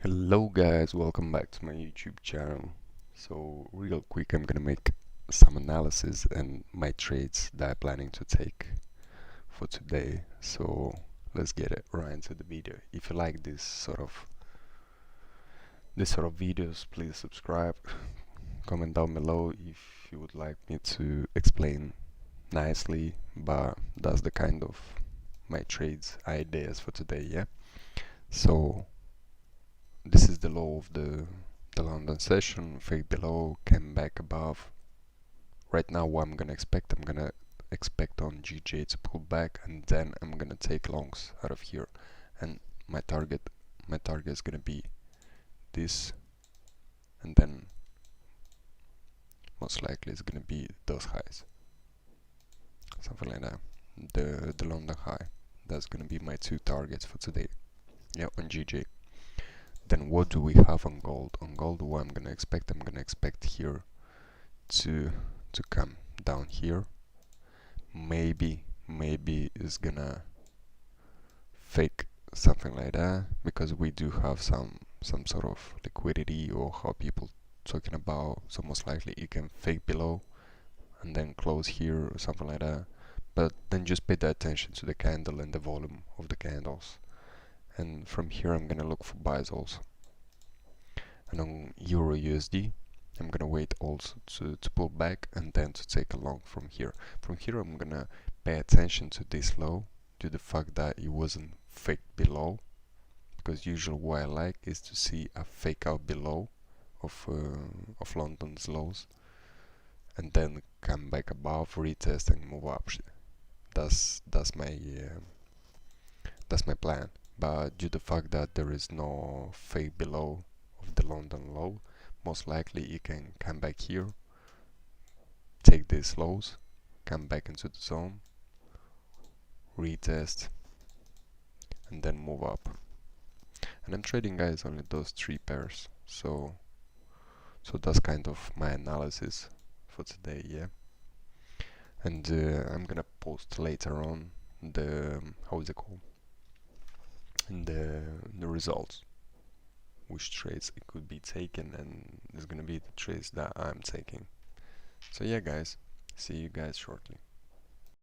Hello guys, welcome back to my YouTube channel. So real quick, I'm gonna make some analysis and my trades that I'm planning to take for today. So let's get it right into the video. If you like this sort of videos, please subscribe, comment down below if you would like me to explain nicely, but that's the kind of my trades ideas for today, yeah? So this is the low of the London session, fake below, came back above. Right now what I'm gonna expect on GJ to pull back, and then I'm gonna take longs out of here. And my target is gonna be this, and then most likely it's gonna be those highs. Something like that. The London high. That's gonna be my two targets for today. Yeah, on GJ. Then what do we have on gold? On gold, what I'm gonna expect here to come down here. Maybe it's gonna fake something like that, because we do have some sort of liquidity, or how people talking about. So most likely it can fake below and then close here or something like that. But then just pay the attention to the candle and the volume of the candles. And from here I'm gonna look for buys also. And on Euro USD, I'm gonna wait also to pull back and then to take a long from here. From here I'm gonna pay attention to this low, to the fact that it wasn't fake below, because usually what I like is to see a fake out below of London's lows, and then come back above, retest and move up. That's my plan. But due to the fact that there is no fake below of the London low, most likely you can come back here, take these lows, come back into the zone, retest, and then move up. And I'm trading, guys, only those three pairs. So that's kind of my analysis for today, yeah. And I'm gonna post later on the how is it called? The results, which trades it could be taken, and it's gonna be the trades that I'm taking. So yeah guys, see you guys shortly.